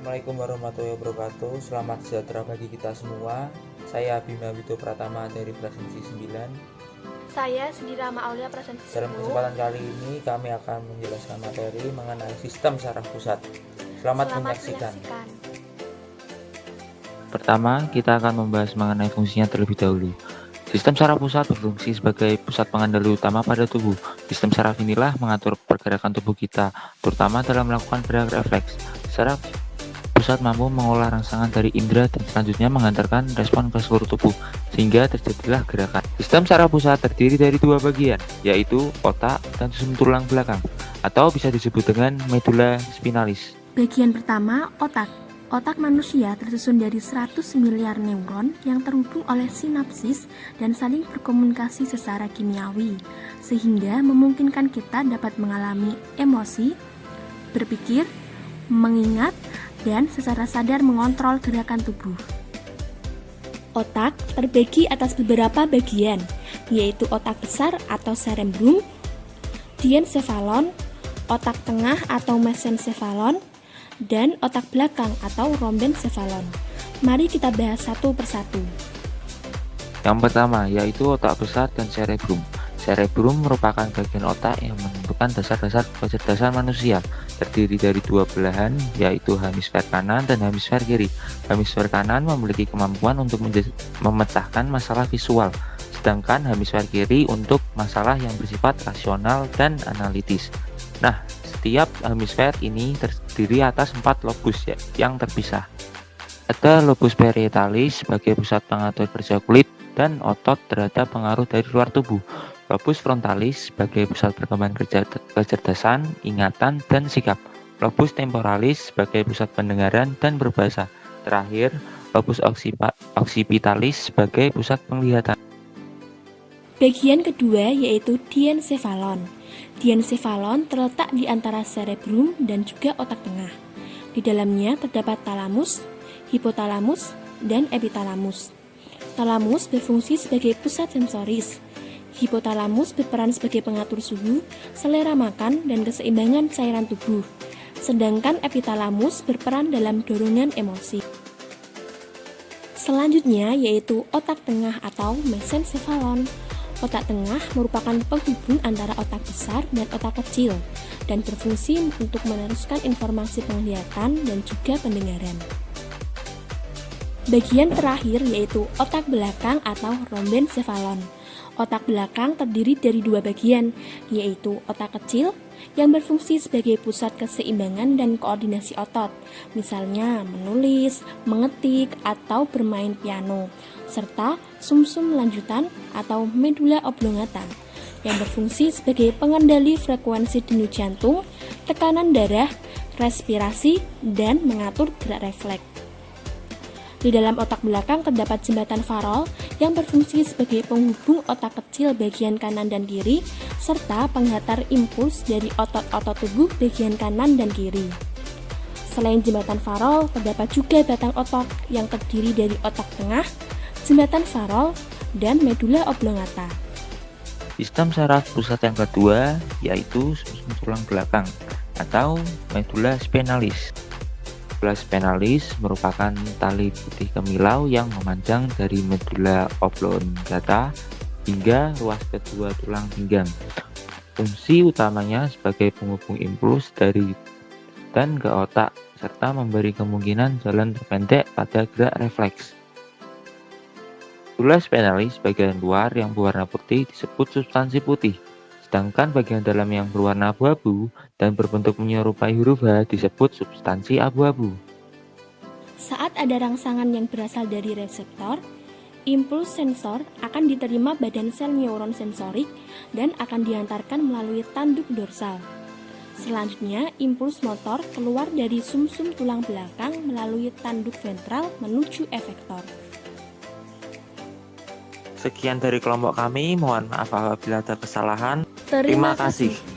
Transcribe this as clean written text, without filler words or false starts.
Assalamualaikum warahmatullahi wabarakatuh. Selamat sejahtera bagi kita semua. Saya Bima Wito Pratama dari Prasensi 9. Saya Sendira Ma'aulia Prasensi 10. Dalam kesempatan kali ini kami akan menjelaskan materi mengenai sistem saraf pusat. Selamat menyaksikan. Pertama, kita akan membahas mengenai fungsinya terlebih dahulu. Sistem saraf pusat berfungsi sebagai pusat pengendali utama pada tubuh. Sistem saraf inilah mengatur pergerakan tubuh kita, terutama dalam melakukan gerak refleks. Saraf pusat mampu mengolah rangsangan dari indera dan selanjutnya mengantarkan respon ke seluruh tubuh, sehingga terjadilah gerakan. Sistem saraf pusat terdiri dari dua bagian, yaitu otak dan susun tulang belakang, atau bisa disebut dengan medula spinalis. Bagian pertama, otak. Otak manusia tersusun dari 100 miliar neuron yang terhubung oleh sinapsis dan saling berkomunikasi secara kimiawi, sehingga memungkinkan kita dapat mengalami emosi, berpikir, mengingat, dan secara sadar mengontrol gerakan tubuh. Otak terbagi atas beberapa bagian, yaitu otak besar atau cerebrum, diencephalon, otak tengah atau mesencephalon, dan otak belakang atau rhombencephalon. Mari kita bahas satu persatu. Yang pertama yaitu otak besar dan cerebrum. Cerebrum merupakan bagian otak yang menentukan dasar-dasar kecerdasan manusia. Terdiri dari dua belahan, yaitu hemisfer kanan dan hemisfer kiri. Hemisfer kanan memiliki kemampuan untuk memecahkan masalah visual, sedangkan hemisfer kiri untuk masalah yang bersifat rasional dan analitis. Nah, setiap hemisfer ini terdiri atas 4 lobus yang terpisah. Ada lobus parietalis sebagai pusat pengatur kerja kulit dan otot terhadap pengaruh dari luar tubuh. Lobus frontalis sebagai pusat perkembangan kecerdasan, ingatan, dan sikap. Lobus temporalis sebagai pusat pendengaran dan berbahasa. Terakhir, lobus occipitalis sebagai pusat penglihatan. Bagian kedua yaitu diencephalon. Diencephalon terletak di antara cerebrum dan juga otak tengah. Di dalamnya terdapat talamus, hipotalamus, dan epitalamus. Talamus berfungsi sebagai pusat sensoris. Hipotalamus berperan sebagai pengatur suhu, selera makan, dan keseimbangan cairan tubuh. Sedangkan epitalamus berperan dalam dorongan emosi. Selanjutnya yaitu otak tengah atau mesencephalon. Otak tengah merupakan penghubung antara otak besar dan otak kecil dan berfungsi untuk meneruskan informasi penglihatan dan juga pendengaran. Bagian terakhir yaitu otak belakang atau rhombencephalon. Otak belakang terdiri dari dua bagian, yaitu otak kecil yang berfungsi sebagai pusat keseimbangan dan koordinasi otot, misalnya menulis, mengetik, atau bermain piano, serta sumsum lanjutan atau medula oblongata yang berfungsi sebagai pengendali frekuensi denyut jantung, tekanan darah, respirasi, dan mengatur gerak refleks. Di dalam otak belakang terdapat jembatan Farol yang berfungsi sebagai penghubung otak kecil bagian kanan dan kiri, serta penghantar impuls dari otot-otot tubuh bagian kanan dan kiri. Selain jembatan Farol, terdapat juga batang otot yang terdiri dari otak tengah, jembatan Farol, dan medula oblongata. Sistem saraf pusat yang kedua yaitu susun tulang belakang atau medula spinalis. Medula spinalis merupakan tali putih kemilau yang memanjang dari medula oblongata hingga ruas kedua tulang pinggang. Fungsi utamanya sebagai penghubung impuls dari dan ke otak serta memberi kemungkinan jalan terpendek pada gerak refleks. Medula spinalis bagian luar yang berwarna putih disebut substansi putih, sedangkan bagian dalam yang berwarna abu-abu dan berbentuk menyerupai huruf H disebut substansi abu-abu. Saat ada rangsangan yang berasal dari reseptor, impuls sensor akan diterima badan sel neuron sensorik dan akan diantarkan melalui tanduk dorsal. Selanjutnya, impuls motor keluar dari sumsum tulang belakang melalui tanduk ventral menuju efektor. Sekian dari kelompok kami, mohon maaf apabila ada kesalahan. Terima Terima kasih. kasih.